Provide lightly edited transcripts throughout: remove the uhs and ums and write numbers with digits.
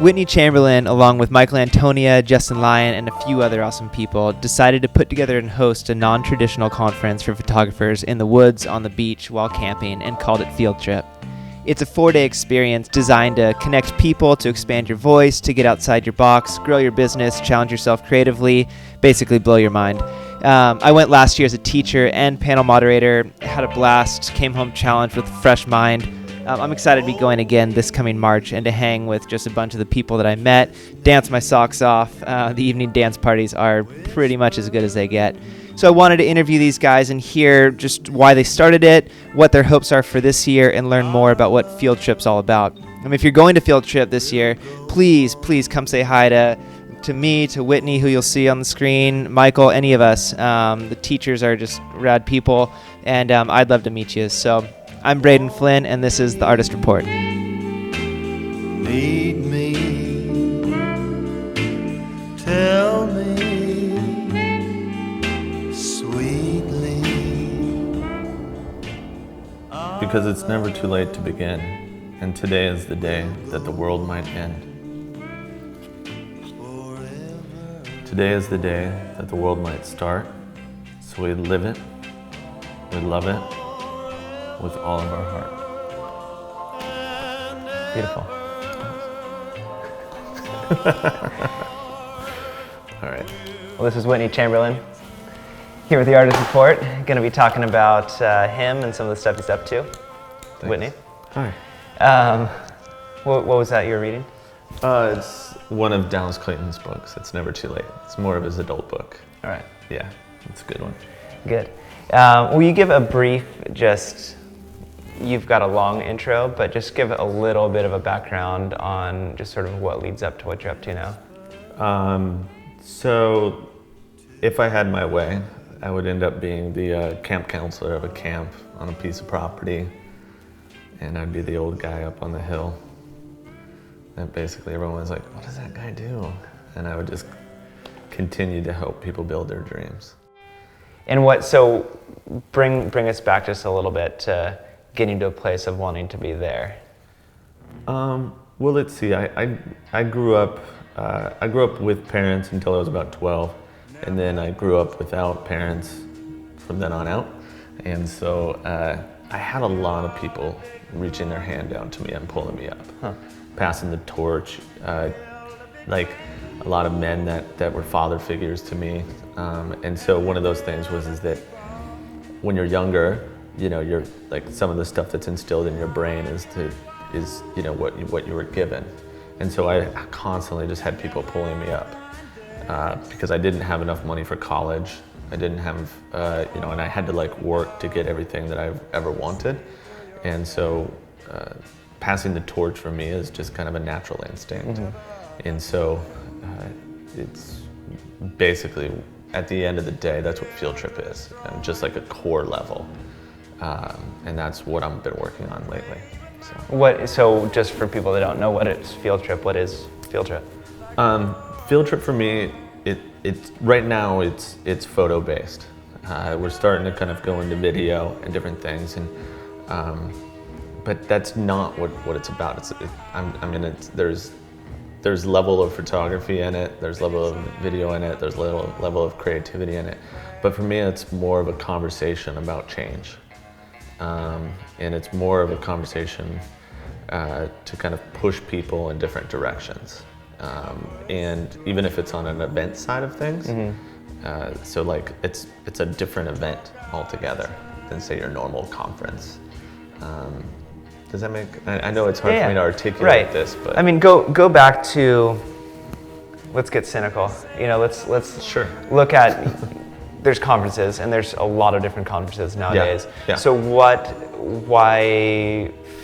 Whitney Chamberlin, along with Michael Antonia, Justin Lyon, and a few other awesome people, decided to put together and host a non-traditional conference for photographers in the woods, on the beach, while camping, and called it Field Trip. It's a 4-day experience designed to connect people, to expand your voice, to get outside your box, grow your business, challenge yourself creatively, basically blow your mind. I went last year as a teacher and panel moderator, had a blast, came home challenged with a fresh mind. I'm excited to be going again this coming March and to hang with just a bunch of the people that I met, dance my socks off. The evening dance parties are pretty much as good as they get. So I wanted to interview these guys and hear just why they started it, what their hopes are for this year, and learn more about what Field Trip's all about. If you're going to Field Trip this year, please come say hi to me, to Whitney, who you'll see on the screen, Michael, any of us. The teachers are just rad people, and I'd love to meet you. So I'm Braden Flynn, and this is the Artist Report. Lead me, tell me sweetly. Because it's never too late to begin, and today is the day that the world might end. Today is the day that the world might start, so we live it, we love it, with all of our heart. Beautiful. All right. Well, this is Whitney Chamberlin here with the Artist Report. Going to be talking about him and some of the stuff he's up to. Thanks. Whitney. Hi. What was that you were reading? It's one of Dallas Clayton's books. It's Never Too Late. It's more of his adult book. All right. Yeah, it's a good one. Good. Will you give a brief, you've got a long intro, but just give a little bit of a background on just sort of what leads up to what you're up to now? So if I had my way, I would end up being the camp counselor of a camp on a piece of property, and I'd be the old guy up on the hill. And basically everyone was like, what does that guy do? And I would just continue to help people build their dreams. And so bring us back just a little bit to getting to a place of wanting to be there. Well, let's see. I grew up with parents until I was about 12, and then I grew up without parents from then on out. And so I had a lot of people reaching their hand down to me and pulling me up, passing the torch. Like a lot of men that were father figures to me. And so one of those things is that when you're younger, you're like some of the stuff that's instilled in your brain is what you were given. And so I constantly just had people pulling me up because I didn't have enough money for college. I didn't have, and I had to work to get everything that I've ever wanted. And so passing the torch for me is just kind of a natural instinct. Mm-hmm. And so it's basically, at the end of the day, that's what Field Trip is, just like a core level. And that's what I've been working on lately. So just for people that don't know what is Field Trip, what is Field Trip? Field Trip for me, it's right now it's photo based. We're starting to kind of go into video and different things, and but that's not what it's about. There's level of photography in it, there's level of video in it, there's level of creativity in it. But for me, it's more of a conversation about change. And it's more of a conversation to kind of push people in different directions. And even if it's on an event side of things, mm-hmm. So it's a different event altogether than say your normal conference. Does that make? I know it's hard for me to articulate this, but go back to. Let's get cynical. Let's sure. Look at. There's conferences, and there's a lot of different conferences nowadays. Yeah. So why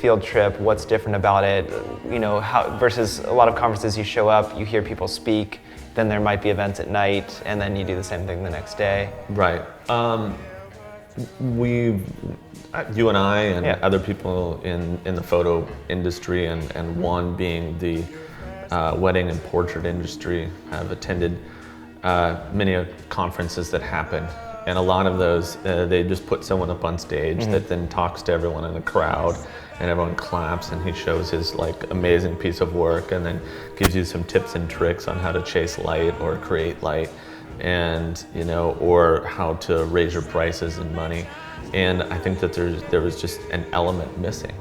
Field Trip? What's different about it? How versus a lot of conferences, you show up, you hear people speak, then there might be events at night, and then you do the same thing the next day. Right. You and I and other people in the photo industry and one being the wedding and portrait industry have attended many conferences that happen And a lot of those, they just put someone up on stage that then talks to everyone in the crowd, and everyone claps, and he shows his like amazing piece of work, and then gives you some tips and tricks on how to chase light or create light, and or how to raise your prices and money. And I think that there was just an element missing,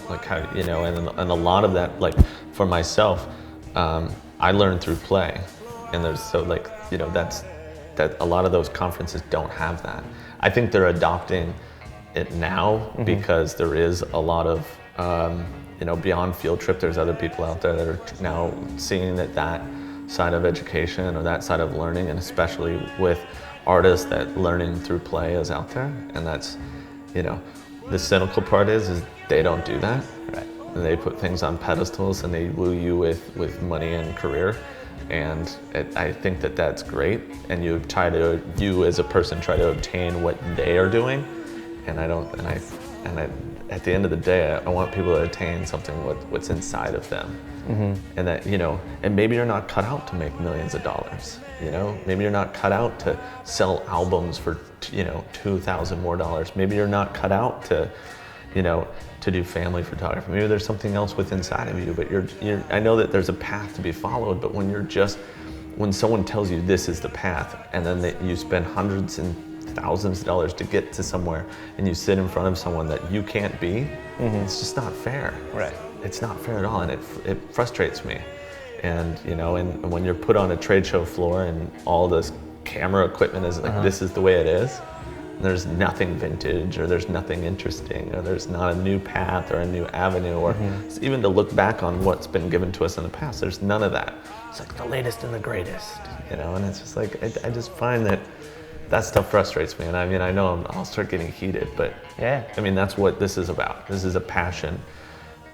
like how, and a lot of that, like for myself, I learned through play, and there's that a lot of those conferences don't have that. I think they're adopting it now because there is a lot of, beyond Field Trip, there's other people out there that are now seeing that side of education or that side of learning, and especially with artists, that learning through play is out there. And that's, the cynical part is they don't do that. Right. They put things on pedestals and they woo you with money and career. And I think that that's great. And you as a person try to obtain what they are doing. And at the end of the day, I want people to attain something what's inside of them. And that, and maybe you're not cut out to make millions of dollars. Maybe you're not cut out to sell albums for, $2,000 more. Maybe you're not cut out to, to do family photography. Maybe there's something else within inside of you, but I know that there's a path to be followed, but when someone tells you this is the path, and then you spend hundreds and thousands of dollars to get to somewhere, and you sit in front of someone that you can't be, it's just not fair. Right. It's not fair at all, and it frustrates me. And and when you're put on a trade show floor and all this camera equipment is like, this is the way it is, there's nothing vintage, or there's nothing interesting, or there's not a new path or a new avenue, or even to look back on what's been given to us in the past, there's none of that. It's like the latest and the greatest, and it's just like, I just find that stuff frustrates me. And I know I'll start getting heated, but yeah, that's what this is about. This is a passion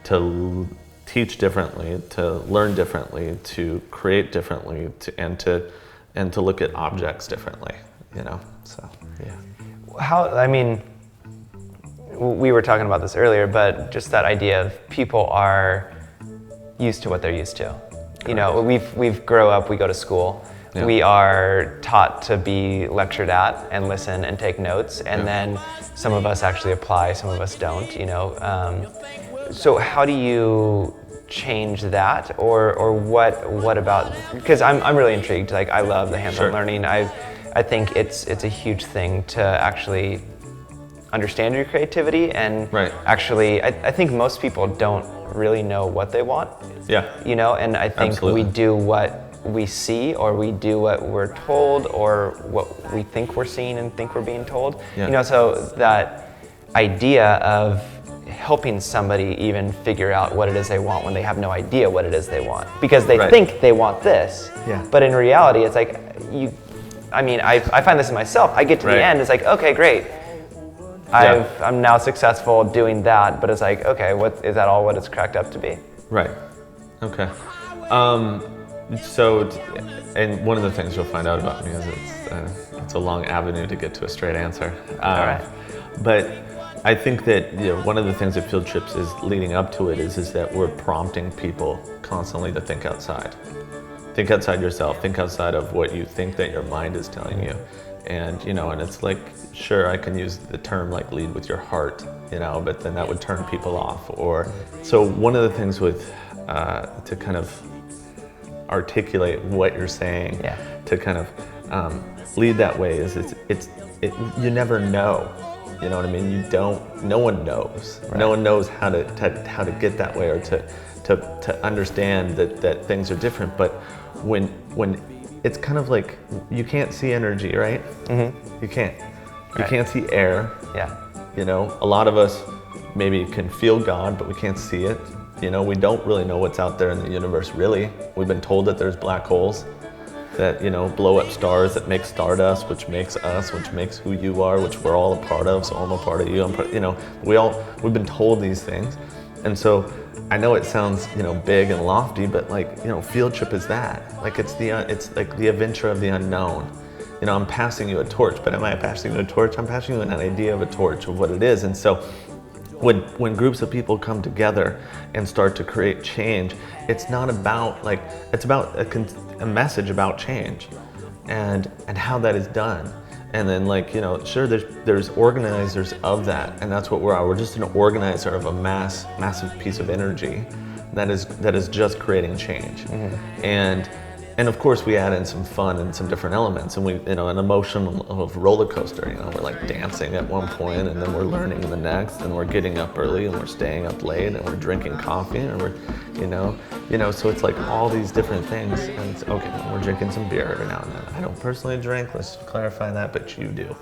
to teach differently, to learn differently, to create differently, and to look at objects differently, so yeah. We were talking about this earlier, but just that idea of people are used to what they're used to. We've grown up, we go to school, we are taught to be lectured at and listen and take notes, and then some of us actually apply, some of us don't, So how do you change that, or what about, because I'm really intrigued, like I love the hands-on learning. I think it's a huge thing to actually understand your creativity, and actually I think most people don't really know what they want. Yeah. And I think we do what we see, or we do what we're told, or what we think we're seeing and think we're being told. Yeah. So that idea of helping somebody even figure out what it is they want when they have no idea what it is they want, because they think they want this, but in reality it's like I find this in myself. I get to the end, it's like, okay, great, I'm now successful doing that, but it's like, okay, what is that all what it's cracked up to be? Right. Okay. And one of the things you'll find out about me is it's a long avenue to get to a straight answer. All right. But I think that one of the things that Field Trips is leading up to it is that we're prompting people constantly to think outside. Think outside yourself. Think outside of what you think that your mind is telling you. And and it's like, sure, I can use the term like lead with your heart, but then that would turn people off. So one of the things with to kind of articulate what you're saying, to kind of lead that way is you never know. You know what I mean? No one knows. Right. No one knows how to get that way, or to understand that things are different. But when it's kind of like, you can't see energy, right? You can't. You can't see air. Yeah. A lot of us maybe can feel God, but we can't see it. We don't really know what's out there in the universe, really. We've been told that there's black holes that blow up stars, that make stardust, which makes us, which makes who you are, which we're all a part of. So I'm a part of you. We've been told these things, and so I know it sounds big and lofty, but Field Trip is that. It's like the adventure of the unknown. I'm passing you a torch, but am I passing you a torch? I'm passing you an idea of a torch of what it is, and so. When groups of people come together and start to create change, it's not about it's about a message about change, and how that is done, And then like, you know, sure, there's organizers of that, and that's what we are. We're just an organizer of a massive piece of energy that is just creating change. And of course we add in some fun and some different elements, and we, you know, an emotional of roller coaster, you know, we're like dancing at one point, and then we're learning the next, and we're getting up early, and we're staying up late, and we're drinking coffee, and we're, you know, so it's like all these different things, and it's okay, we're drinking some beer every now and then. I don't personally drink, let's clarify that, but you do.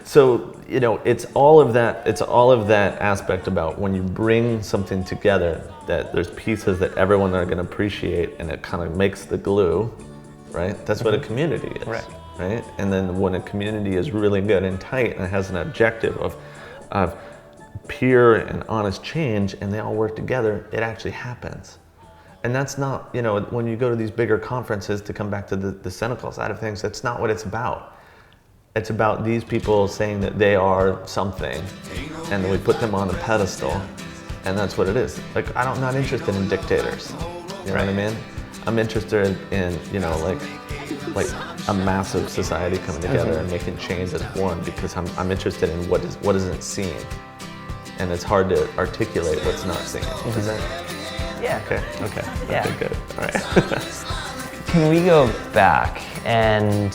So, you know, it's all of that aspect about when you bring something together, that there's pieces that everyone are going to appreciate, and it kind of makes the glue, right? That's what a community is, right? And then when a community is really good and tight and has an objective of pure and honest change, and they all work together, it actually happens. And that's not, you know, when you go to these bigger conferences, to come back to the cynical side of things, that's not what it's about. It's about these people saying that they are something, and then we put them on a pedestal, and that's what it is. Like, I'm not interested in dictators, you know what I mean? I'm interested in, you know, like a massive society coming together and making change as one, because I'm interested in what isn't seen, and it's hard to articulate what's not seen. Is that? Yeah. Okay. Yeah. Okay, good. All right. Can we go back, and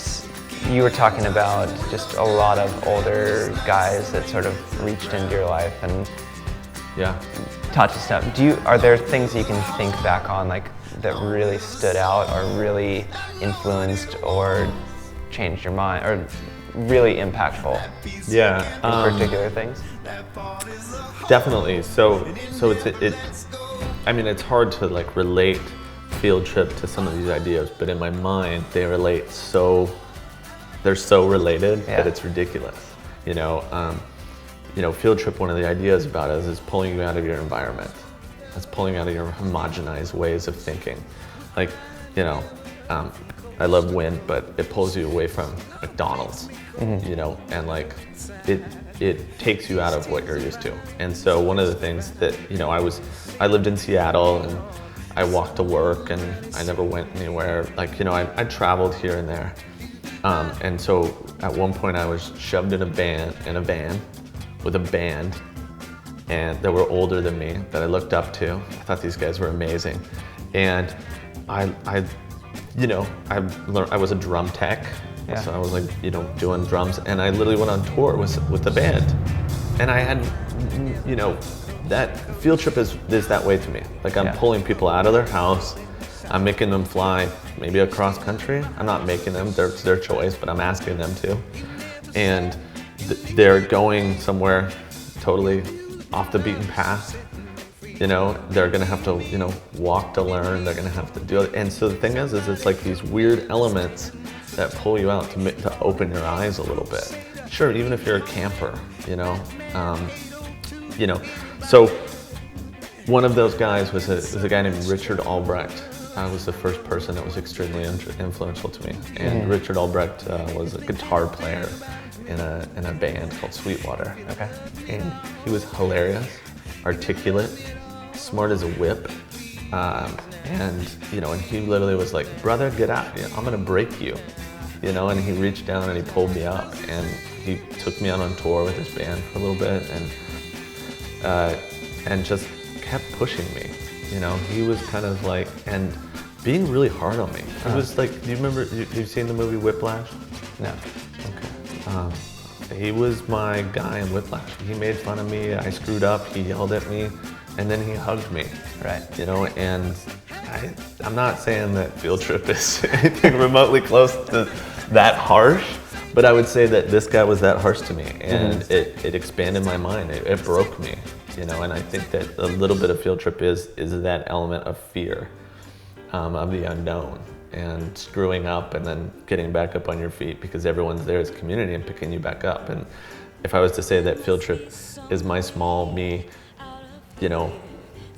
you were talking about just a lot of older guys that sort of reached into your life and taught you stuff. Are there things you can think back on, like, that really stood out or really influenced or changed your mind or really impactful? Yeah. In particular things? Definitely. So it's hard to like relate field trip to some of these ideas, but in my mind they relate they're so related that it's ridiculous. You know, field trip, one of the ideas about it is pulling you out of your environment. It's pulling you out of your homogenized ways of thinking. Like, you know, I love wind, but it pulls you away from McDonald's, you know, and like it takes you out of what you're used to. And so one of the things that, you know, I lived in Seattle, and I walked to work, and I never went anywhere. Like, you know, I traveled here and there. And so at one point I was shoved in a van with a band, and that were older than me, that I looked up to. I thought these guys were amazing. And I was a drum tech. Yeah. So I was like, you know, doing drums, and I literally went on tour with the band. And I had, you know, that field trip is that way to me. Like, I'm pulling people out of their house. I'm making them fly maybe across country. I'm not making them, it's their choice, but I'm asking them to. And they're going somewhere totally off the beaten path. You know, they're gonna have to, you know, walk to learn, they're gonna have to do it. And so the thing is it's like these weird elements that pull you out to open your eyes a little bit. Sure, even if you're a camper, you know. So one of those guys was a guy named Richard Albrecht. Was the first person that was extremely influential to me. And Richard Albrecht was a guitar player in a band called Sweetwater. Okay. And he was hilarious, articulate, smart as a whip. And, you know, and he literally was like, brother, get out, I'm gonna break you. You know, and he reached down and he pulled me up, and he took me out on tour with his band for a little bit, and just kept pushing me. You know, he was kind of like, and being really hard on me. It was like, do you remember, you've seen the movie Whiplash? No. Okay. He was my guy in Whiplash. He made fun of me, I screwed up, he yelled at me, and then he hugged me. Right. You know, and I'm not saying that field trip is anything remotely close to that harsh, but I would say that this guy was that harsh to me, and it expanded my mind, it broke me. You know, and I think that a little bit of field trip is that element of fear, of the unknown, and screwing up and then getting back up on your feet, because everyone's there as a community and picking you back up. And if I was to say that field trip is my small me, you know,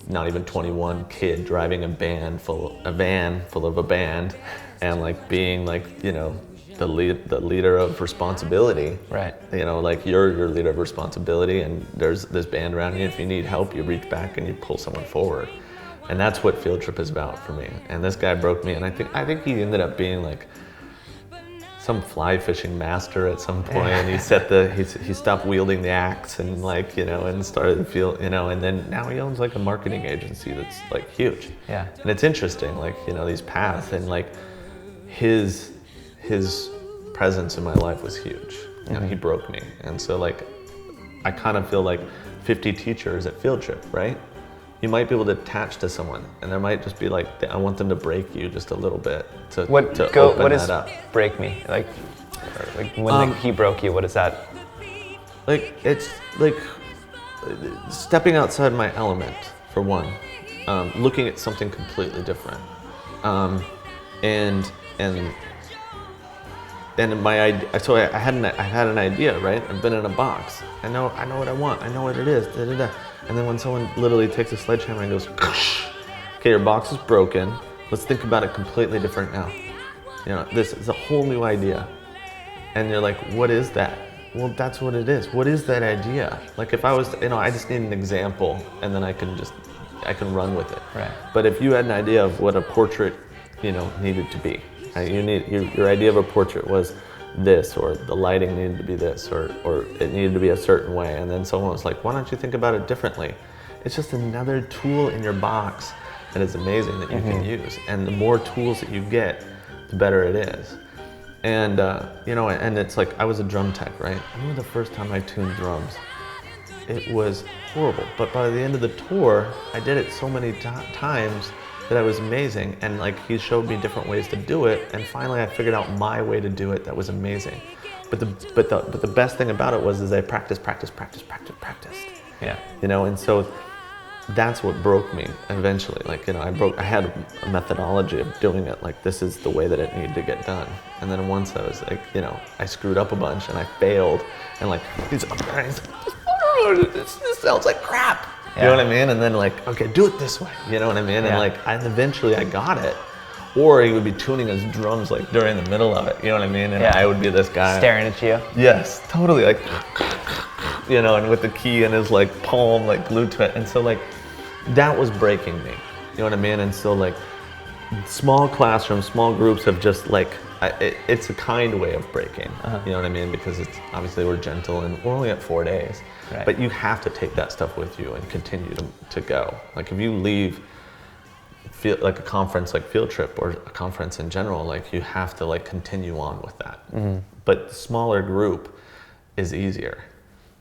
not even 21 kid driving a van full of a band, and like being like, you know, the leader of responsibility. Right. You know, like you're your leader of responsibility, and there's this band around you. If you need help, you reach back and you pull someone forward. And that's what field trip is about for me. And this guy broke me, and I think he ended up being like some fly fishing master at some point, and he stopped wielding the axe and like, and started to feel, and then now he owns like a marketing agency that's like huge. Yeah. And it's interesting, like, these paths, and like his presence in my life was huge. He broke me. And so like, I kind of feel like 50 teachers at Field Trip, right? You might be able to attach to someone, and there might just be like, I want them to break you just a little bit to open that up. Break me? Like when he broke you, what is that? Like, it's like stepping outside my element, for one, looking at something completely different, and my idea. So I had an idea, right? I've been in a box. I know what I want. I know what it is. Da, da, da. And then when someone literally takes a sledgehammer and goes, okay, your box is broken. Let's think about it completely different now. This is a whole new idea. And you're like, what is that? Well, that's what it is. What is that idea? Like, if I was, I just need an example, and then I can run with it. Right. But if you had an idea of what a portrait, needed to be, right? Your idea of a portrait was this, or the lighting needed to be this, or it needed to be a certain way, and then someone was like, why don't you think about it differently? It's just another tool in your box that is amazing that you can use, and the more tools that you get, the better it is. And and it's like, I was a drum tech, right? I remember the first time I tuned drums, it was horrible, but by the end of the tour, I did it so many times that I was amazing, and like, he showed me different ways to do it, and finally I figured out my way to do it that was amazing. But the best thing about it was I practiced. Yeah. And so that's what broke me eventually. Like, I had a methodology of doing it, like, this is the way that it needed to get done. And then once I was like, I screwed up a bunch and I failed, and like, he's up there and he's like, this sounds like crap. You know what I mean? And then like, okay, do it this way. You know what I mean? And like, eventually I got it. Or he would be tuning his drums like during the middle of it. You know what I mean? And I would be this guy staring at you. Yes, totally. Like, and with the key in his like palm, like glued to it. And so like, that was breaking me. You know what I mean? And so like, small classrooms, small groups have just like, it's a kind way of breaking. You know what I mean? Because it's obviously, we're gentle and we're only at 4 days. Right. But you have to take that stuff with you and continue to go. Like, if you leave like a conference like Field Trip, or a conference in general, like, you have to like continue on with that. But smaller group is easier.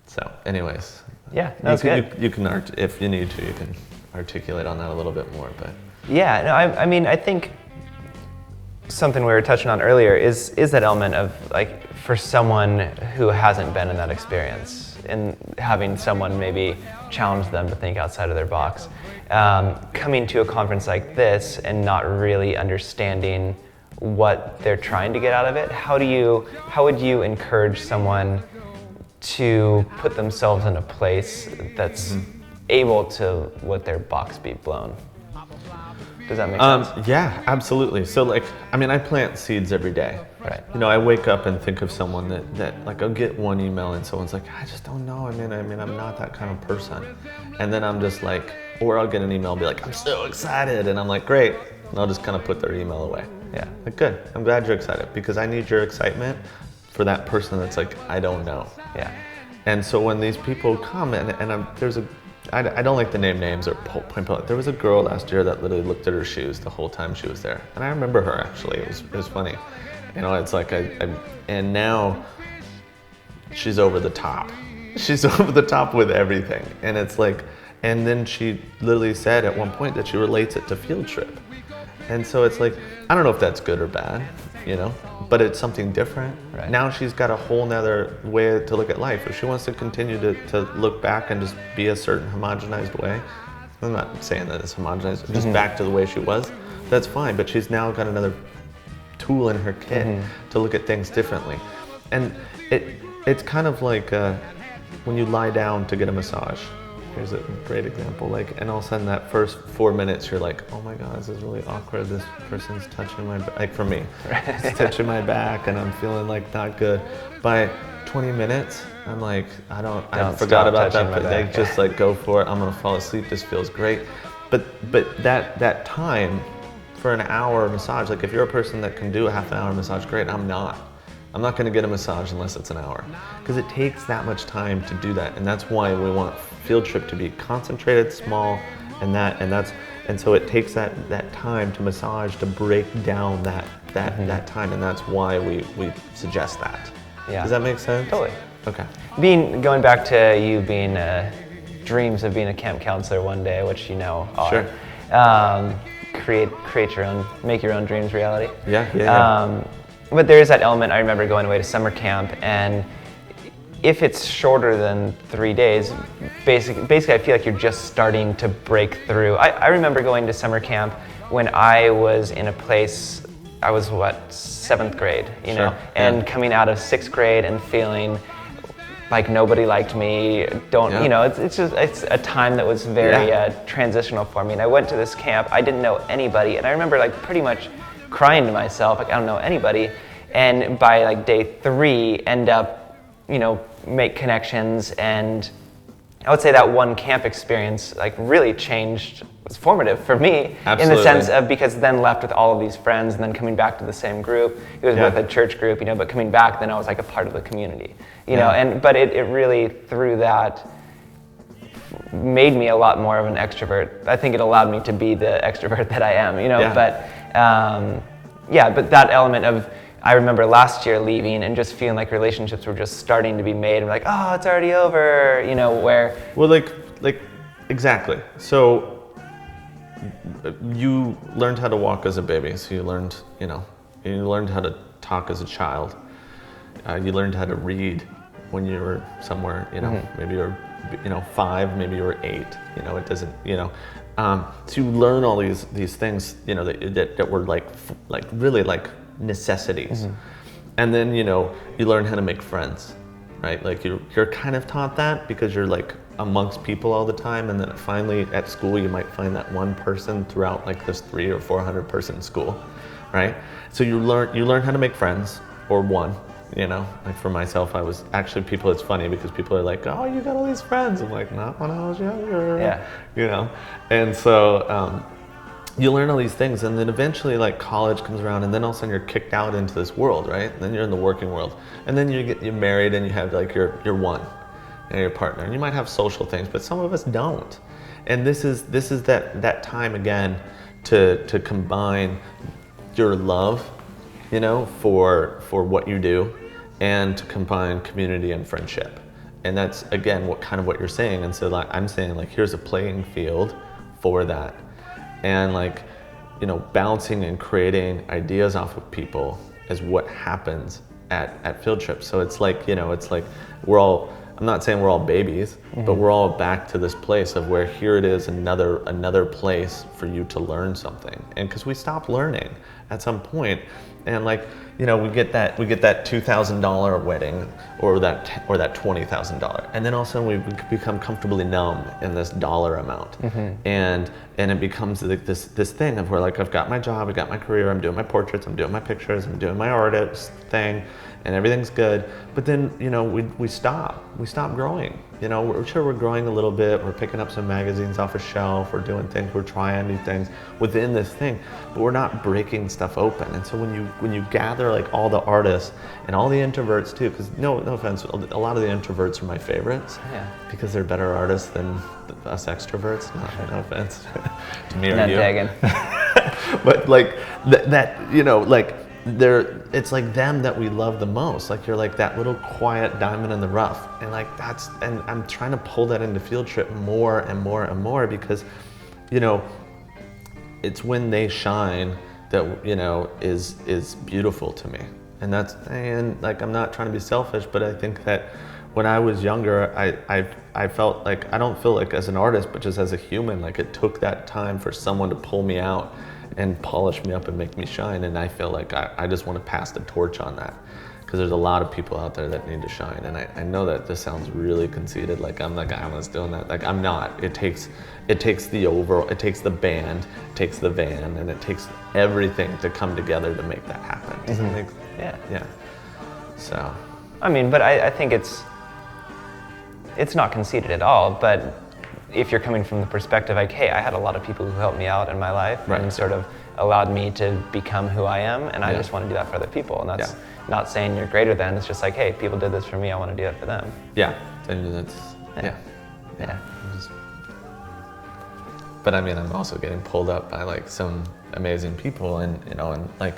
So anyways. Yeah, that's good. You can, if you need to, you can articulate on that a little bit more, but. Yeah, no, I mean, I think something we were touching on earlier is that element of like, for someone who hasn't been in that experience, and having someone maybe challenge them to think outside of their box. Coming to a conference like this and not really understanding what they're trying to get out of it, how would you encourage someone to put themselves in a place that's able to let their box be blown? Does that make sense? Yeah, absolutely. So like, I plant seeds every day. Right. I wake up and think of someone that like, I'll get one email and someone's like, I just don't know. I'm not that kind of person. And then I'm just like, or I'll get an email and be like, I'm so excited. And I'm like, great. And I'll just kind of put their email away. Yeah. Like, good. I'm glad you're excited, because I need your excitement for that person that's like, I don't know. Yeah. And so when these people come I don't like to name names or point out. There was a girl last year that literally looked at her shoes the whole time she was there, and I remember her actually. It was funny, It's like and now she's over the top. She's over the top with everything, and it's like, and then she literally said at one point that she relates it to Field Trip, and so it's like, I don't know if that's good or bad, but it's something different. Right. Now she's got a whole nother way to look at life. If she wants to continue to look back and just be a certain homogenized way, I'm not saying that it's homogenized, just back to the way she was, that's fine. But she's now got another tool in her kit to look at things differently. And it's kind of like when you lie down to get a massage. Here's a great example. And all of a sudden, that first 4 minutes, you're like, oh my God, this is really awkward. This person's touching my back. Like, for me, it's touching my back, and I'm feeling like not good. By 20 minutes, I'm like, I forgot about that. But they just like, go for it. I'm gonna fall asleep. This feels great. But that time for an hour massage, like, if you're a person that can do a half an hour massage, great. I'm not. I'm not going to get a massage unless it's an hour, because it takes that much time to do that, and that's why we want field trip to be concentrated, small, and so it takes that time to massage to break down that time, and that's why we suggest that. Yeah. Does that make sense? Totally. Okay. Going back to you being dreams of being a camp counselor one day, which you know are. Sure. Create your own, make your own dreams reality. Yeah. But there is that element. I remember going away to summer camp, and if it's shorter than 3 days, basically I feel like you're just starting to break through. I remember going to summer camp when I was in a place, I was 7th grade, you know, and coming out of 6th grade and feeling like nobody liked me. You know, it's a time that was very transitional for me. And I went to this camp, I didn't know anybody, and I remember like pretty much crying to myself, like I don't know anybody. And by like day 3, end up, you know, make connections. And I would say that one camp experience like really was formative for me. Absolutely. In the sense of, because then left with all of these friends and then coming back to the same group. It was with a church group, you know, but coming back, then I was like a part of the community, you know, but it really, through that, made me a lot more of an extrovert. I think it allowed me to be the extrovert that I am, you know, but that element of, I remember last year leaving and just feeling like relationships were just starting to be made, and like, oh, it's already over, you know, where... Well, like exactly. So you learned how to walk as a baby, so you learned how to talk as a child. You learned how to read when you were somewhere, you know, maybe you were, 5, maybe you were 8, you know, it doesn't, you know. So you learn all these things, you know, that were like really like necessities. And then, you know, you learn how to make friends, right? Like you're kind of taught that because you're like amongst people all the time, and then finally at school you might find that one person throughout like this 300 or 400 person school, right? So you learn how to make friends, or one, you know. Like for myself, it's funny because people are like, oh, you got all these friends. I'm like, not when I was younger, you know. And so you learn all these things, and then eventually like college comes around, and then all of a sudden you're kicked out into this world, right? And then you're in the working world, and then you're married, and you have like your one and your partner, and you might have social things, but some of us don't. And this is that time again to combine your love, you know, for what you do, and to combine community and friendship. And that's again what you're saying. And so like I'm saying, like, here's a playing field for that. And like, you know, bouncing and creating ideas off of people is what happens at field trips. So it's like, you know, it's like I'm not saying we're all babies, but we're all back to this place of where here it is, another place for you to learn something. And because we stopped learning at some point, and like, you know, we get that $2,000 wedding or that $20,000, and then all of a sudden we become comfortably numb in this dollar amount, and it becomes like this thing of where like I've got my job, I've got my career, I'm doing my portraits, I'm doing my pictures, I'm doing my artist thing, and everything's good. But then, you know, we stop growing. You know, we're growing a little bit, we're picking up some magazines off a shelf, we're doing things, we're trying new things within this thing, but we're not breaking stuff open. And so when you gather like all the artists and all the introverts too, because no offense, a lot of the introverts are my favorites, because they're better artists than us extroverts. No offense to me or not you. tagging. But like that, you know, like it's like them that we love the most. Like you're like that little quiet diamond in the rough, and like and I'm trying to pull that into field trip more and more and more, because, you know, it's when they shine that, you know, is beautiful to me. And like, I'm not trying to be selfish, but I think that when I was younger, I felt like, I don't feel like as an artist, but just as a human, like it took that time for someone to pull me out and polish me up and make me shine. And I feel like I just want to pass the torch on that, because there's a lot of people out there that need to shine. And I know that this sounds really conceited, like I'm the guy that's doing that. Like I'm not. It takes the overall, it takes the band, it takes the van, and it takes everything to come together to make that happen. Does that make sense? Yeah. So. I mean, but I think it's not conceited at all, but if you're coming from the perspective like, hey, I had a lot of people who helped me out in my life and sort of allowed me to become who I am, and I just want to do that for other people, and not saying you're greater than, it's just like, hey, people did this for me, I want to do it for them. Yeah, and that's, Yeah. But I mean, I'm also getting pulled up by like some amazing people, and like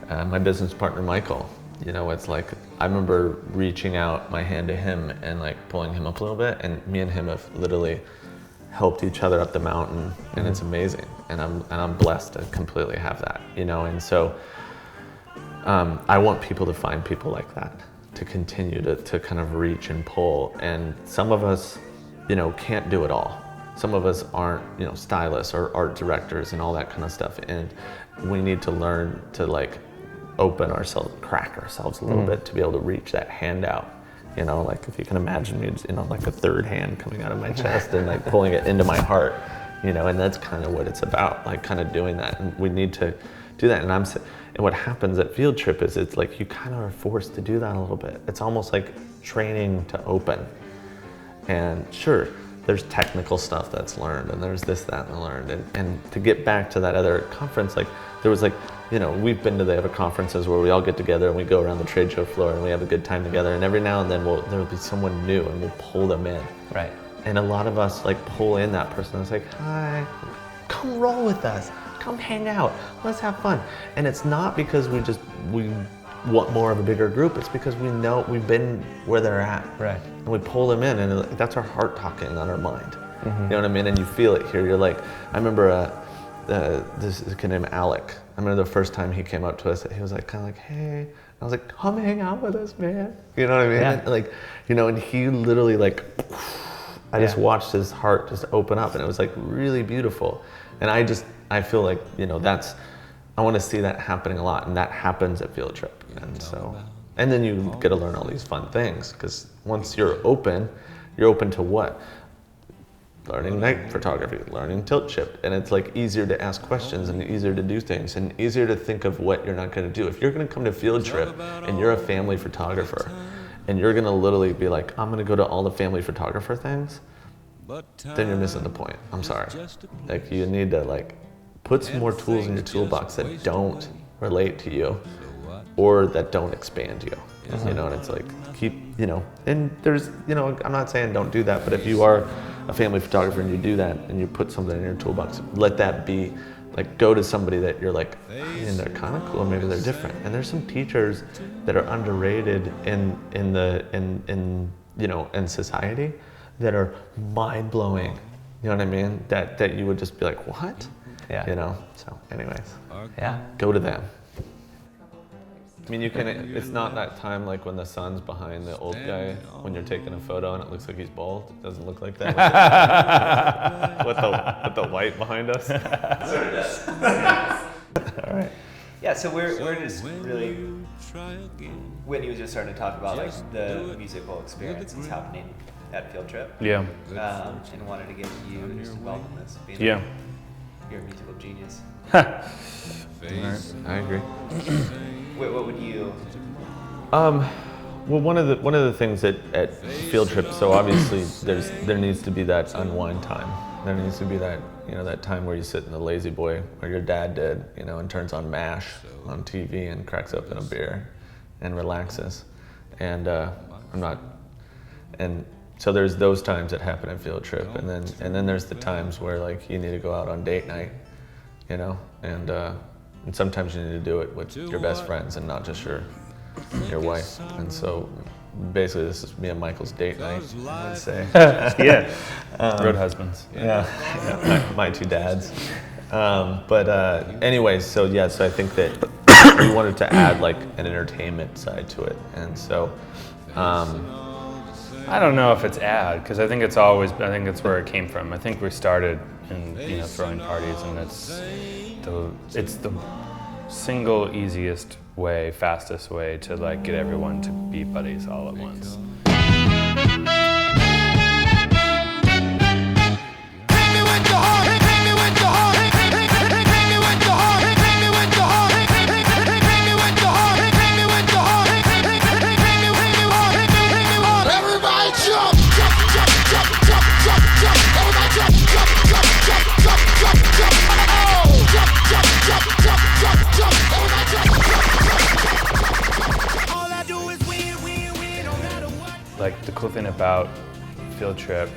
my business partner, Michael, it's like, I remember reaching out my hand to him and like pulling him up a little bit, and me and him have literally helped each other up the mountain, and it's amazing. And I'm blessed to completely have that, and so I want people to find people like that, to continue to kind of reach and pull. And some of us, can't do it all. Some of us aren't, stylists or art directors and all that kind of stuff. And we need to learn to like open ourselves, crack ourselves a little bit to be able to reach that hand out. Like if you can imagine me, like a third hand coming out of my chest and like pulling it into my heart, and that's kind of what it's about, like kind of doing that. And we need to do that. And what happens at Field Trip is it's like you kind of are forced to do that a little bit. It's almost like training to open. And sure, there's technical stuff that's learned, and there's this, that, and learned. And to get back to that other conference, like there was like, we've been to the other conferences where we all get together and we go around the trade show floor and we have a good time together. And every now and then there'll be someone new and we'll pull them in. Right. And a lot of us like pull in that person that's like, hi, come roll with us, come hang out, let's have fun. And it's not because we want more of a bigger group, it's because we know we've been where they're at. Right. And we pull them in, and that's our heart talking on our mind. You know what I mean? And you feel it here. You're like, I remember this kid named Alec. I remember the first time he came up to us, he was like kind of like, hey. I was like, come hang out with us, man. You know what I mean? Yeah. And like, and he literally like, I just watched his heart just open up, and it was like really beautiful. And I feel like, I want to see that happening a lot, and that happens at Field Trip. And then you get to learn all these fun things, because once you're open to what? Learning night photography, learning tilt shift, and it's like easier to ask questions and easier to do things and easier to think of what you're not going to do. If you're going to come to Field Trip and you're a family photographer and you're going to literally be like, I'm going to go to all the family photographer things, then you're missing the point. I'm sorry. Like, you need to like put some more tools in your toolbox that don't relate to you or that don't expand you. And it's like, keep, and there's, I'm not saying don't do that, but if you are a family photographer and you do that and you put something in your toolbox, let that be, like, go to somebody that you're like, and they're kind of cool, maybe they're different. And there's some teachers that are underrated in society that are mind-blowing, you know what I mean? That you would just be like, what? Yeah. So anyways, go to them. I mean, it's not that time like when the sun's behind the old guy when you're taking a photo and it looks like he's bald. It doesn't look like that. with the white behind us. All right. Yeah, so we're just really, Whitney was just starting to talk about like the musical experience that's happening at Field Trip. Yeah. And wanted to get you just involved in this. You're a musical genius. I agree. What would you? Well, one of the things at Field Trip, so obviously there needs to be that unwind time. There needs to be that that time where you sit in the lazy boy, or your dad did, and turns on MASH on TV and cracks open a beer, and relaxes. And so there's those times that happen at Field Trip, and then there's the times where like you need to go out on date night, and sometimes you need to do it with your best friends and not just your wife. And so basically this is me and Michael's date night, I would say. Road husbands. My two dads. Anyways, so I think that we wanted to add like an entertainment side to it. And so I don't know if it's because I think it's where it came from. I think we started in throwing parties, and it's the single easiest way, fastest way to like get everyone to be buddies all at once. something about Field Trip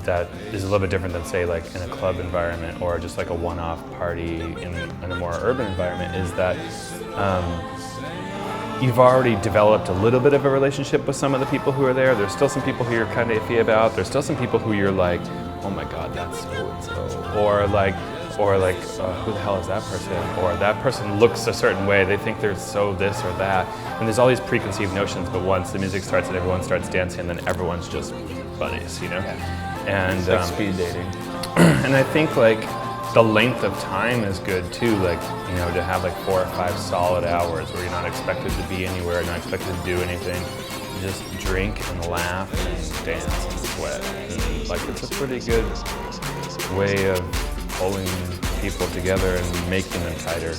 that is a little bit different than, say, like in a club environment or just like a one-off party in a more urban environment, is that you've already developed a little bit of a relationship with some of the people who are there. There's still some people who you're kind of iffy about. There's still some people who you're like, oh my God, that's so-and-so. Or like, who the hell is that person? Or that person looks a certain way. They think they're so this or that. And there's all these preconceived notions, but once the music starts and everyone starts dancing, then everyone's just buddies, you know? And It's like speed dating. and I think like the length of time is good too, like, you know, to have like 4 or 5 solid hours where you're not expected to be anywhere, not expected to do anything. You just drink and laugh and dance and sweat. And, like, it's a pretty good way of pulling people together and making them tighter,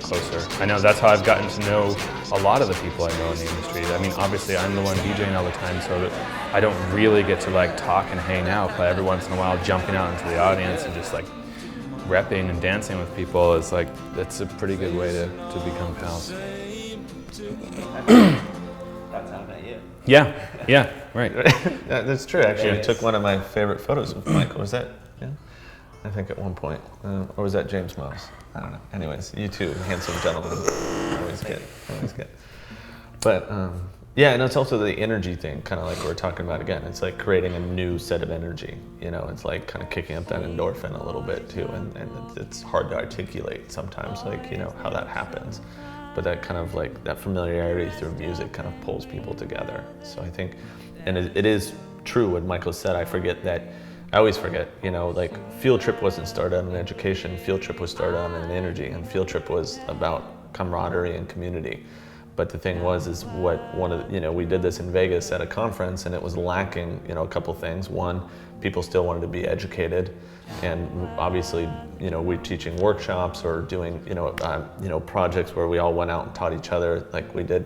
closer. I know that's how I've gotten to know a lot of the people I know in the industry. I mean, obviously I'm the one DJing all the time, so that I don't really get to like talk and hang out, but every once in a while jumping out into the audience and just like repping and dancing with people is like, that's a pretty good way to become pals. That's how I met you. Yeah, right. Yeah, that's true, actually. I took one of my favorite photos of Michael. Was that, yeah? I think at one point. Or was that James Miles? I don't know. Anyways, you two handsome gentlemen. Always good. But yeah, and it's also the energy thing, kind of like we're talking about again. It's like creating a new set of energy. You know, it's like kind of kicking up that endorphin a little bit too, and it's hard to articulate sometimes, like, you know, how that happens. But that kind of like that familiarity through music kind of pulls people together. So I think, and it is true what Michael said. I always forget, you know, like Field Trip wasn't started on an education. Field Trip was started on an energy, and Field Trip was about camaraderie and community. But the thing is we did this in Vegas at a conference, and it was lacking, you know, a couple things. One, people still wanted to be educated, and obviously, you know, we're teaching workshops or doing, you know, projects where we all went out and taught each other, like we did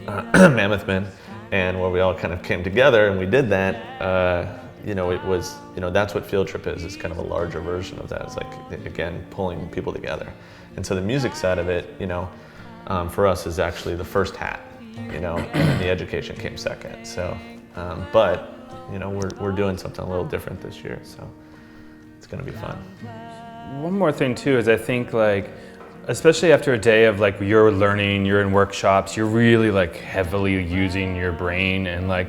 Mammoth Men, and where we all kind of came together and we did that. You know, it was, you know, that's what Field Trip is. It's kind of a larger version of that. It's like, again, pulling people together. And so the music side of it, you know, for us is actually the first hat, you know, and then the education came second. So, but, you know, we're doing something a little different this year, so it's gonna be fun. One more thing too is I think like, especially after a day of like you're learning, you're in workshops, you're really like heavily using your brain and like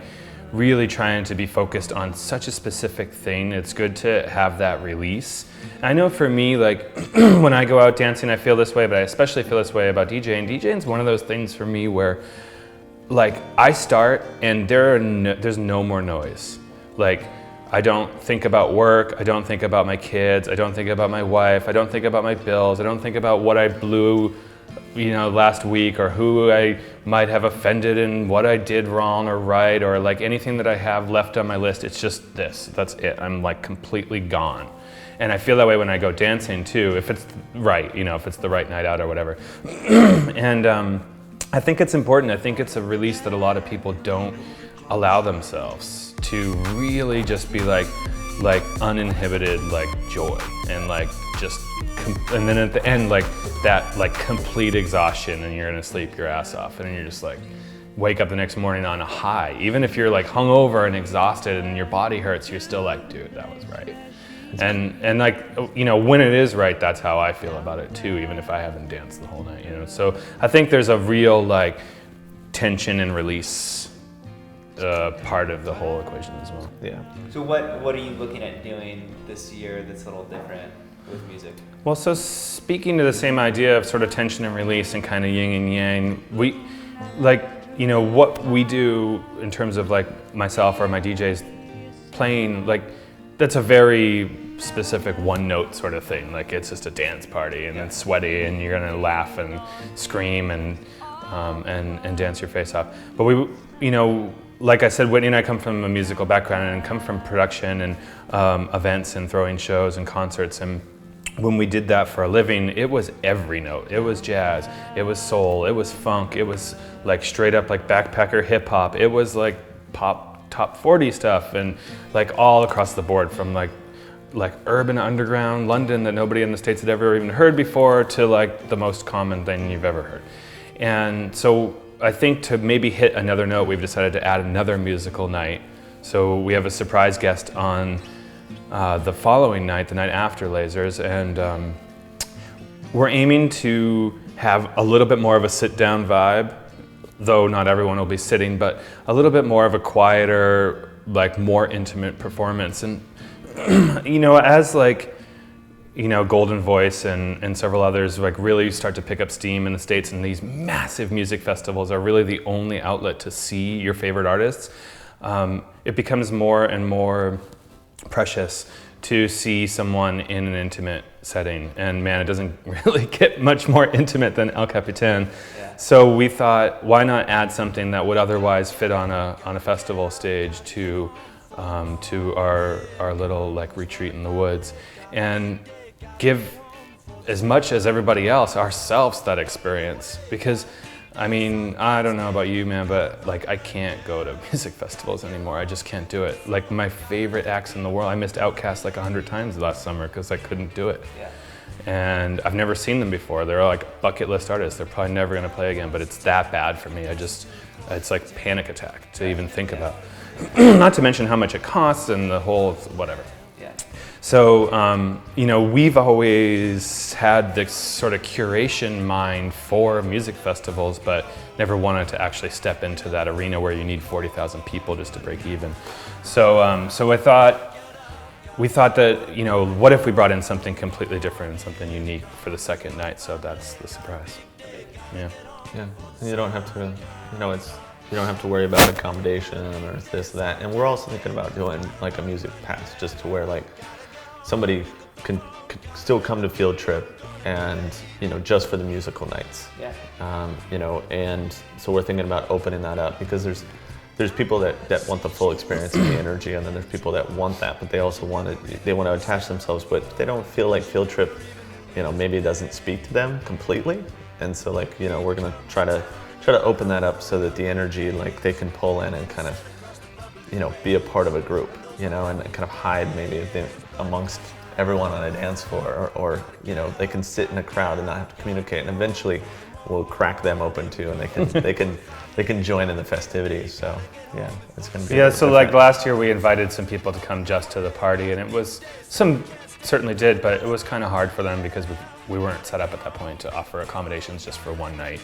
really trying to be focused on such a specific thing. It's good to have that release. I know for me, like when I go out dancing, I feel this way, but I especially feel this way about DJing. DJing is one of those things for me where like I start and there's no more noise. Like I don't think about work, I don't think about my kids, I don't think about my wife, I don't think about my bills, I don't think about what I blew, you know, last week, or who I might have offended and what I did wrong or right, or like anything that I have left on my list. It's just this, that's it. I'm like completely gone. And I feel that way when I go dancing too, if it's right, you know, if it's the right night out or whatever. And I think it's important. I think it's a release that a lot of people don't allow themselves to really just be like uninhibited, like joy, and like just, and then at the end, like that, like complete exhaustion, and you're gonna sleep your ass off, and you're just like, wake up the next morning on a high. Even if you're like hungover and exhausted and your body hurts, you're still like, dude, that was right. And like, you know, when it is right, that's how I feel about it too, even if I haven't danced the whole night, you know. So I think there's a real like tension and release part of the whole equation as well. Yeah. So what are you looking at doing this year that's a little different with music? Well, so speaking to the same idea of sort of tension and release and kind of yin and yang, we like, you know, what we do in terms of like myself or my DJs playing, like that's a very specific one note sort of thing. Like it's just a dance party and it's sweaty and you're gonna laugh and scream and dance your face off. But we, you know, like I said, Whitney and I come from a musical background and come from production and events and throwing shows and concerts. And when we did that for a living, it was every note. It was jazz, it was soul, it was funk, it was like straight up like backpacker hip hop. It was like pop top 40 stuff, and like all across the board, from like urban underground London that nobody in the States had ever even heard before to like the most common thing you've ever heard. And so I think to maybe hit another note, we've decided to add another musical night. So we have a surprise guest on the following night, the night after Lasers, and we're aiming to have a little bit more of a sit-down vibe, though not everyone will be sitting, but a little bit more of a quieter, like more intimate performance. And you know, as like, you know, Golden Voice and several others like really start to pick up steam in the States, and these massive music festivals are really the only outlet to see your favorite artists, it becomes more and more precious to see someone in an intimate setting. And man, it doesn't really get much more intimate than El Capitan. Yeah. So we thought, why not add something that would otherwise fit on a festival stage to our little like retreat in the woods, and give as much as everybody else ourselves that experience. Because I mean, I don't know about you, man, but like I can't go to music festivals anymore. I just can't do it. Like my favorite acts in the world, I missed Outkast like 100 times last summer because I couldn't do it. Yeah. And I've never seen them before. They're like bucket list artists. They're probably never gonna play again, but it's that bad for me. It's like panic attack to even think about. Not to mention how much it costs and the whole whatever. Yeah. So, you know, we've always had this sort of curation mind for music festivals, but never wanted to actually step into that arena where you need 40,000 people just to break even. So, we thought that, you know, what if we brought in something completely different and something unique for the second night? So that's the surprise. Yeah. Yeah. And you don't have to, you know, you don't have to worry about accommodation or this, that. And we're also thinking about doing like a music pass, just to where like somebody can still come to Field Trip and, you know, just for the musical nights. Yeah. You know, and so we're thinking about opening that up, because there's people that want the full experience and the energy, and then there's people that want that, but they also want to attach themselves, but they don't feel like Field Trip, you know, maybe it doesn't speak to them completely. And so like, you know, we're gonna try to open that up so that the energy, like they can pull in and kind of, you know, be a part of a group, you know, and kind of hide maybe amongst everyone on a dance floor, or you know, they can sit in a crowd and not have to communicate, and eventually we'll crack them open too, and they can join in the festivities. So yeah, it's gonna be so like last year we invited some people to come just to the party, and it was some certainly did, but it was kind of hard for them because we weren't set up at that point to offer accommodations just for one night.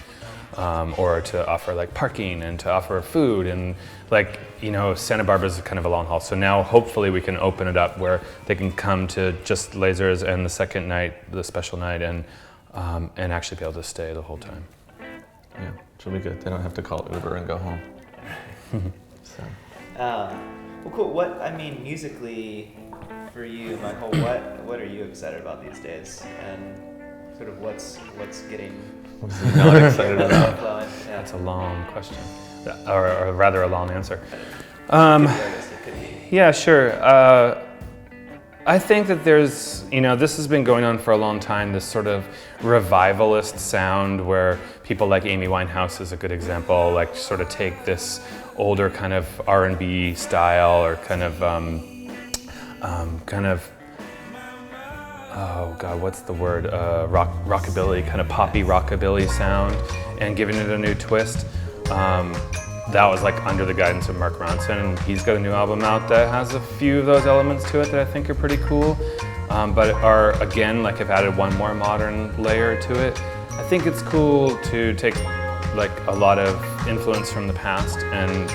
Or to offer like parking and to offer food, and like, you know, Santa Barbara is kind of a long haul. So now hopefully we can open it up where they can come to just Lasers and the second night, the special night, and actually be able to stay the whole time. Yeah, which will be good. They don't have to call Uber and go home. So. Well, cool. What, I mean, musically for you, Michael, what are you excited about these days, and sort of what's getting not excited about? Yeah. That's a long question, or rather a long answer. Yeah, sure. I think that there's, you know, this has been going on for a long time, this sort of revivalist sound where people like Amy Winehouse is a good example, like sort of take this older kind of R&B style, or kind of oh God, what's the word? Rockabilly, kind of poppy rockabilly sound, and giving it a new twist. That was like under the guidance of Mark Ronson, and he's got a new album out that has a few of those elements to it that I think are pretty cool, but are again, like, have added one more modern layer to it. I think it's cool to take like a lot of influence from the past and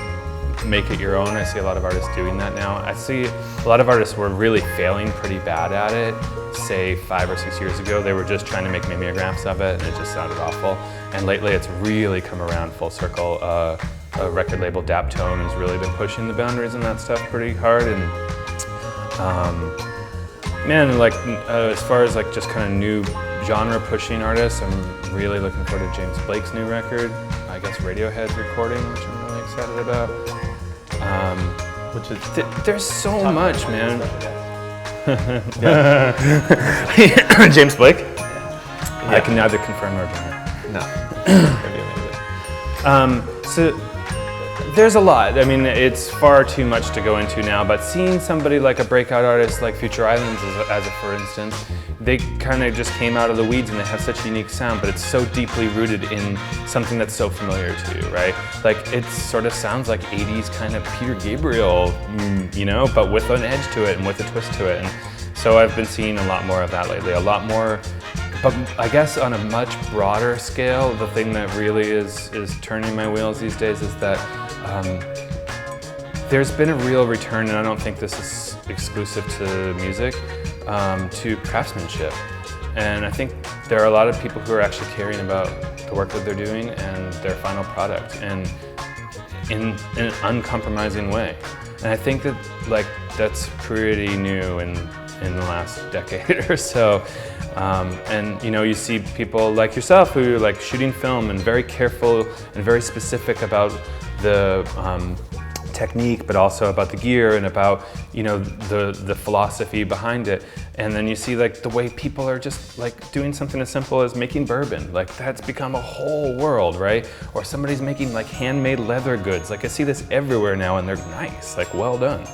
make it your own. I see a lot of artists doing that now. I see a lot of artists were really failing pretty bad at it, say 5 or 6 years ago. They were just trying to make mimeographs of it, and it just sounded awful. And lately it's really come around full circle. A record label, Daptone, has really been pushing the boundaries on that stuff pretty hard. And man, like as far as like just kind of new genre pushing artists, I'm really looking forward to James Blake's new record. I guess Radiohead's recording, which I'm really excited about. Which is there's so much, man. James Blake? Yeah. I can neither confirm nor deny. No. So there's a lot. I mean, it's far too much to go into now, but seeing somebody like a breakout artist like Future Islands as a for instance, they kind of just came out of the weeds and they have such a unique sound, but it's so deeply rooted in something that's so familiar to you, right? Like it sort of sounds like 80s kind of Peter Gabriel, you know, but with an edge to it and with a twist to it. And so I've been seeing a lot more of that lately, a lot more, but I guess on a much broader scale, the thing that really is turning my wheels these days is that there's been a real return, and I don't think this is exclusive to music, to craftsmanship. And I think there are a lot of people who are actually caring about the work that they're doing and their final product, and in an uncompromising way. And I think that that's pretty new in the last decade or so. And you know, you see people like yourself who like shooting film and very careful and very specific about the technique, but also about the gear and about, you know, the philosophy behind it. And then you see like the way people are just like doing something as simple as making bourbon. Like that's become a whole world, right? Or somebody's making like handmade leather goods. Like I see this everywhere now and they're nice, like well done.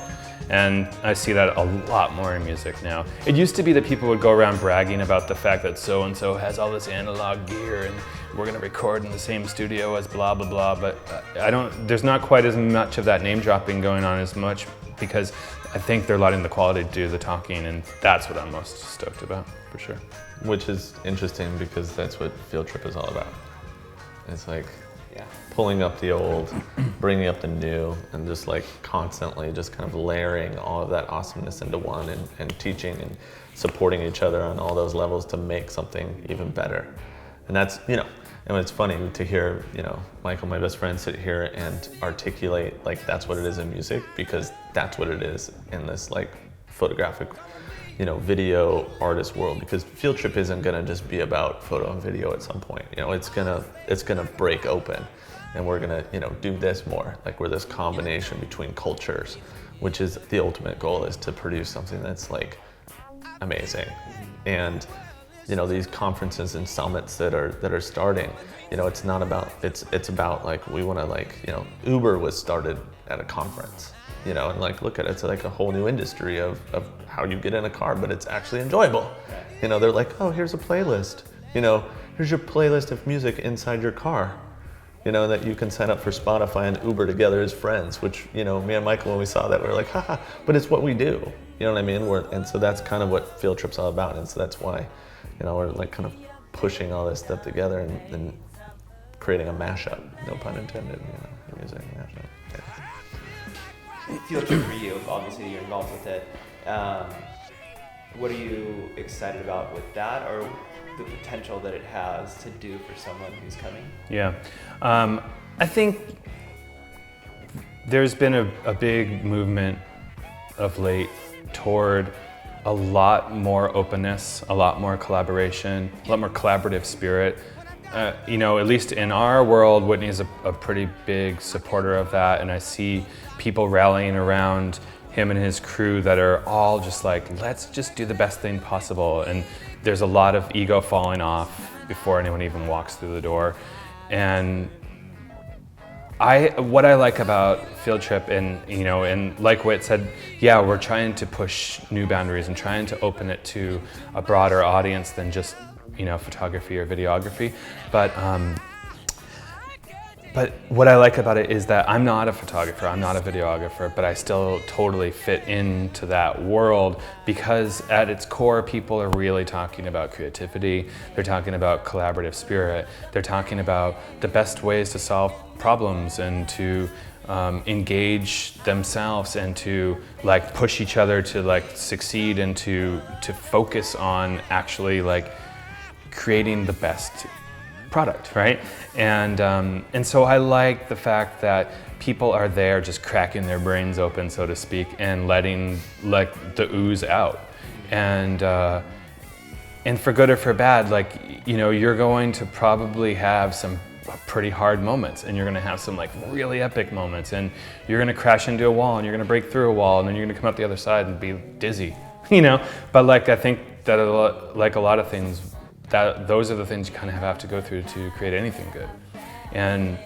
And I see that a lot more in music now. It used to be that people would go around bragging about the fact that so-and-so has all this analog gear and we're gonna record in the same studio as blah, blah, blah, but there's not quite as much of that name dropping going on as much, because I think they're letting the quality do the talking, and that's what I'm most stoked about, for sure. Which is interesting because that's what Field Trip is all about. It's like, pulling up the old, bringing up the new, and just like constantly just kind of layering all of that awesomeness into one, and teaching and supporting each other on all those levels to make something even better. And that's, you know, and it's funny to hear, you know, Michael, my best friend, sit here and articulate like that's what it is in music, because that's what it is in this like photographic, you know, video artist world. Because Field Trip isn't gonna just be about photo and video at some point. You know, it's gonna break open, and we're gonna, you know, do this more. Like we're this combination between cultures, which is the ultimate goal, is to produce something that's like amazing. And you know, these conferences and summits that are starting, you know, it's not about, it's about like, we want to like, you know, Uber was started at a conference, you know, and like, look at it, it's like a whole new industry of how you get in a car, but it's actually enjoyable. You know, they're like, oh, here's a playlist, you know, here's your playlist of music inside your car, you know, that you can sign up for Spotify and Uber together as friends, which, you know, me and Michael, when we saw that, we were like, haha, but it's what we do, you know what I mean? And so that's kind of what Field Trip's all about, and so that's why, you know, we're like kind of pushing all this stuff together and creating a mashup, no pun intended, you know, music mashup. Yeah. Field Trip for you, obviously you're involved with it. What are you excited about with that, or the potential that it has to do for someone who's coming? Yeah, I think there's been a big movement of late toward a lot more openness, a lot more collaboration, a lot more collaborative spirit. You know, at least in our world, Whitney's a pretty big supporter of that, and I see people rallying around him and his crew that are all just like, let's just do the best thing possible. And there's a lot of ego falling off before anyone even walks through the door. And what I like about Field Trip, and you know, and like Whit said, yeah, we're trying to push new boundaries and trying to open it to a broader audience than just, you know, photography or videography. But what I like about it is that I'm not a photographer, I'm not a videographer, but I still totally fit into that world, because at its core, people are really talking about creativity, they're talking about collaborative spirit, they're talking about the best ways to solve problems and to engage themselves and to like push each other to like succeed and to focus on actually like creating the best product, right? And so I like the fact that people are there just cracking their brains open, so to speak, and letting like the ooze out. And for good or for bad, like, you know, you're going to probably have some pretty hard moments, and you're going to have some like really epic moments, and you're going to crash into a wall, and you're going to break through a wall, and then you're going to come out the other side and be dizzy, you know. But like, I think that like a lot of things, that those are the things you kind of have to go through to create anything good. And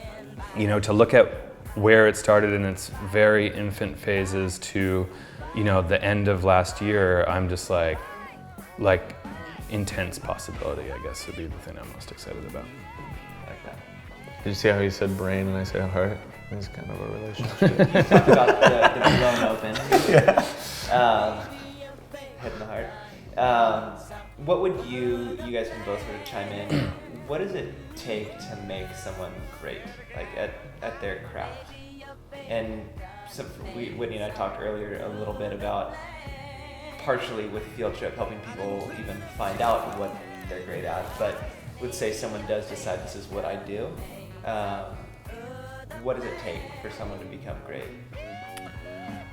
you know, to look at where it started in its very infant phases to, you know, the end of last year, I'm just like intense possibility, I guess, would be the thing I'm most excited about. Like that. Did you see how you said brain and I said heart? It's kind of a relationship. You talked about the blown open. Yeah. Head in the heart. What would you guys can both sort of chime in, what does it take to make someone great, like at their craft? And so Whitney and I talked earlier a little bit about partially with Field Trip helping people even find out what they're great at, but let's say someone does decide this is what I do. What does it take for someone to become great?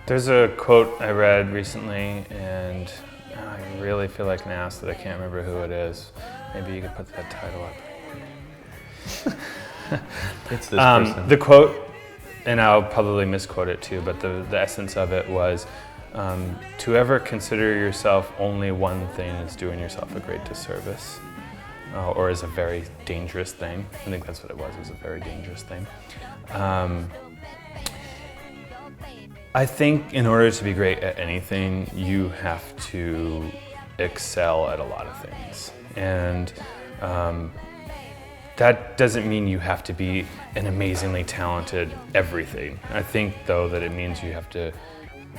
There's a quote I read recently, and I really feel like an ass that I can't remember who it is. Maybe you could put that title up. It's this person. The quote, and I'll probably misquote it too, but the essence of it was, to ever consider yourself only one thing is doing yourself a great disservice, or is a very dangerous thing. I think that's what it was a very dangerous thing. I think in order to be great at anything, you have to excel at a lot of things. And that doesn't mean you have to be an amazingly talented everything. I think, though, that it means you have to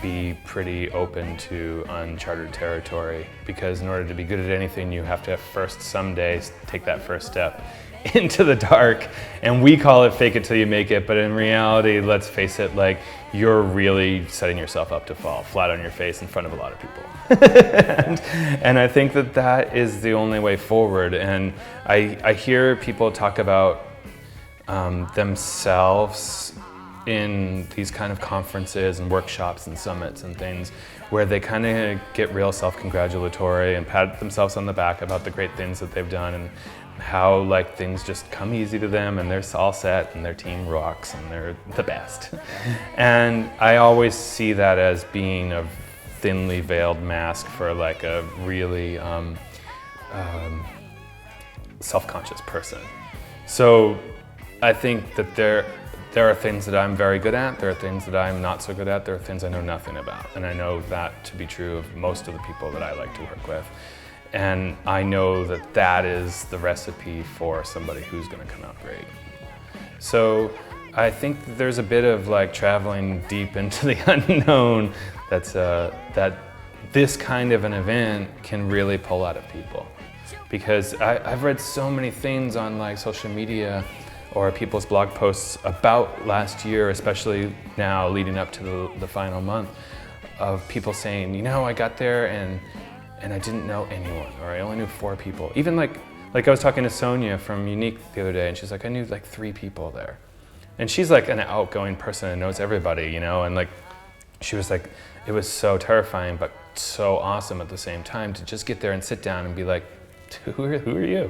be pretty open to uncharted territory, because in order to be good at anything, you have to first someday take that first step into the dark. And we call it fake it till you make it, but in reality, let's face it, like, you're really setting yourself up to fall flat on your face in front of a lot of people. and I think that is the only way forward. And I hear people talk about themselves in these kind of conferences and workshops and summits and things where they kind of get real self-congratulatory and pat themselves on the back about the great things that they've done and how like things just come easy to them and they're all set and their team rocks and they're the best. And I always see that as being a thinly veiled mask for like a really self-conscious person. So I think that there are things that I'm very good at, there are things that I'm not so good at, there are things I know nothing about. And I know that to be true of most of the people that I like to work with. And I know that that is the recipe for somebody who's going to come out great. So I think that there's a bit of like traveling deep into the unknown that this kind of an event can really pull out of people. Because I've read so many things on like social media or people's blog posts about last year, especially now leading up to the final month, of people saying, you know, I got there and I didn't know anyone, or I only knew 4 people. Even like I was talking to Sonia from Unique the other day, and she's like, I knew like 3 people there. And she's like an outgoing person and knows everybody, you know, and like, she was like, it was so terrifying, but so awesome at the same time to just get there and sit down and be like, who are you?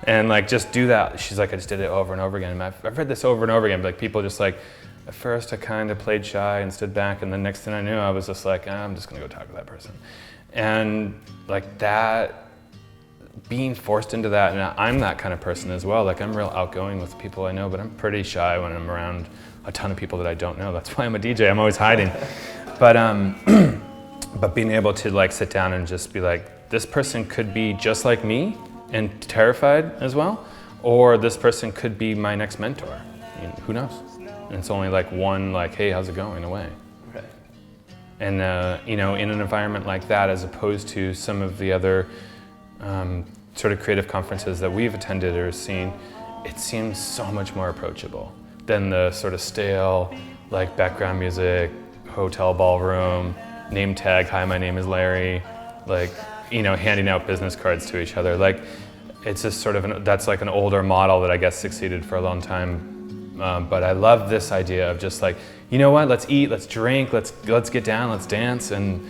And like, just do that. She's like, I just did it over and over again. And I've read this over and over again, but like people just like, at first I kind of played shy and stood back, and the next thing I knew, I was just like, I'm just gonna go talk to that person. And like that, being forced into that, and I'm that kind of person as well. Like I'm real outgoing with people I know, but I'm pretty shy when I'm around a ton of people that I don't know. That's why I'm a DJ, I'm always hiding. But being able to like sit down and just be like, this person could be just like me and terrified as well, or this person could be my next mentor. I mean, who knows? And it's only like one like, hey, how's it going away. Right. And you know, in an environment like that, as opposed to some of the other sort of creative conferences that we've attended or seen, it seems so much more approachable than the sort of stale, like background music, hotel ballroom, name tag, hi, my name is Larry, like, you know, handing out business cards to each other. Like, it's just sort of, that's like an older model that I guess succeeded for a long time. But I love this idea of just like, you know what, let's eat, let's drink, let's get down, let's dance, and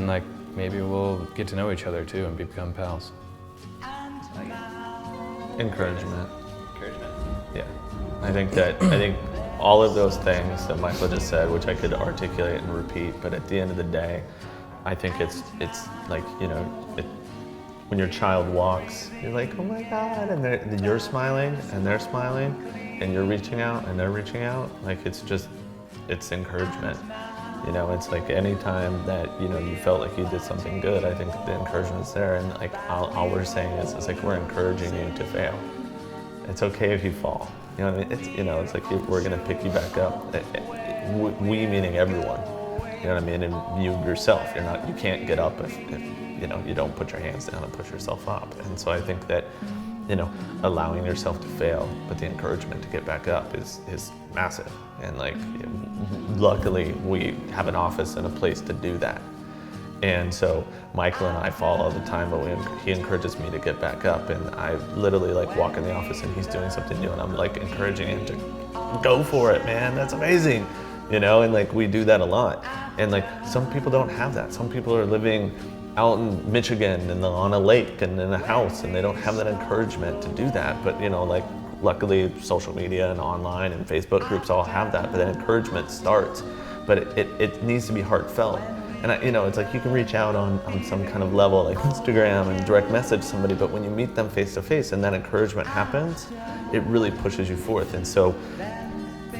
like, maybe we'll get to know each other too and become pals. Encouragement. Yeah. I think all of those things that Michael just said, which I could articulate and repeat, but at the end of the day, I think it's like, you know, when your child walks, you're like, oh my God, and you're smiling and they're smiling and you're reaching out and they're reaching out. Like it's encouragement. You know, it's like anytime that, you know, you felt like you did something good, I think the encouragement's there. And like all we're saying is, it's like we're encouraging you to fail. It's okay if you fall. You know what I mean? It's, you know, it's like we're gonna pick you back up. We meaning everyone. You know what I mean? And you yourself, you can't get up if you know, you don't put your hands down and push yourself up. And so I think that, you know, allowing yourself to fail, but the encouragement to get back up is massive. And like, luckily we have an office and a place to do that. And so Michael and I fall all the time, but he encourages me to get back up. And I literally like walk in the office and he's doing something new and I'm like encouraging him to go for it, man, that's amazing. You know, and like we do that a lot. And like some people don't have that. Some people are living out in Michigan and on a lake and in a house and they don't have that encouragement to do that. But you know, like luckily social media and online and Facebook groups all have that, but that encouragement starts. But it needs to be heartfelt. And you know, it's like you can reach out on some kind of level like Instagram and direct message somebody, but when you meet them face to face and that encouragement happens, it really pushes you forth. And so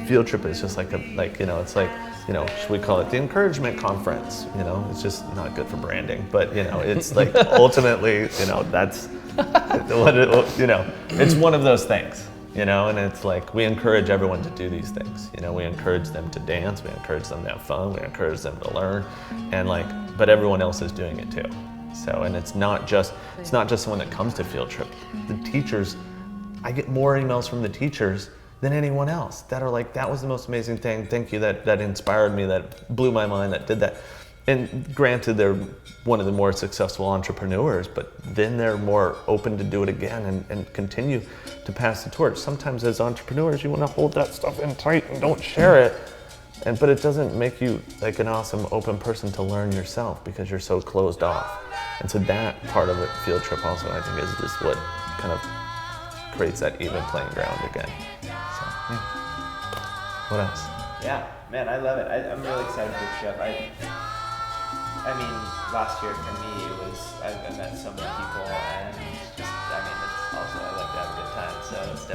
field trip is just like you know, it's like, you know, should we call it the encouragement conference? You know, it's just not good for branding, but you know, it's like ultimately, you know, that's what it, you know, it's one of those things, you know, and it's like we encourage everyone to do these things. You know, we encourage them to dance, we encourage them to have fun, we encourage them to learn, and like, but everyone else is doing it too. So, and it's not just someone that comes to field trip. The teachers, I get more emails from the teachers than anyone else that are like, that was the most amazing thing, thank you, that inspired me, that blew my mind, that did that. And granted, they're one of the more successful entrepreneurs, but then they're more open to do it again and continue to pass the torch. Sometimes as entrepreneurs, you want to hold that stuff in tight and don't share it. But it doesn't make you like an awesome open person to learn yourself because you're so closed off. And so that part of it, field trip also, I think is just what kind of creates that even playing ground again. So, yeah. What else? Yeah, man, I love it. I'm really excited for the trip. I mean, last year for me, it was, I met so many people and just, I mean, it's also, I like to have a good time, so it's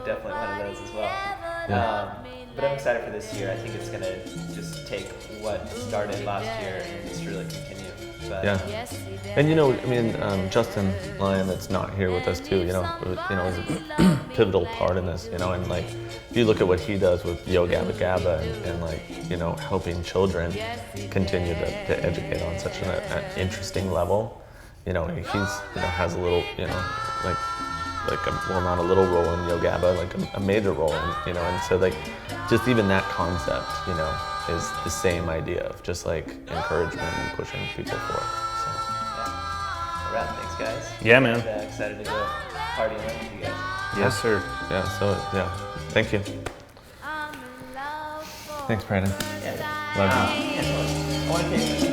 definitely one of those as well. Yeah. But I'm excited for this year. I think it's going to just take what started last year and just really continue. But, yeah. And you know, I mean, Justin Lyon, that's not here with us too, you know, is a pivotal part in this, you know, and like, if you look at what he does with Yo Gabba Gabba and like, you know, helping children continue to educate on such an interesting level, you know, he's, you know, has a little, you know, well, not a little role in Yo Gabba, like a major role, you know, and so like, just even that concept, you know, is the same idea of just like encouragement and pushing people forward. So, yeah. All right, thanks guys. Yeah, man. And, excited to go party with you guys. Yes, sir. Yeah, so, yeah, thank you. Thanks, Brandon. Yeah. Love you. I want to take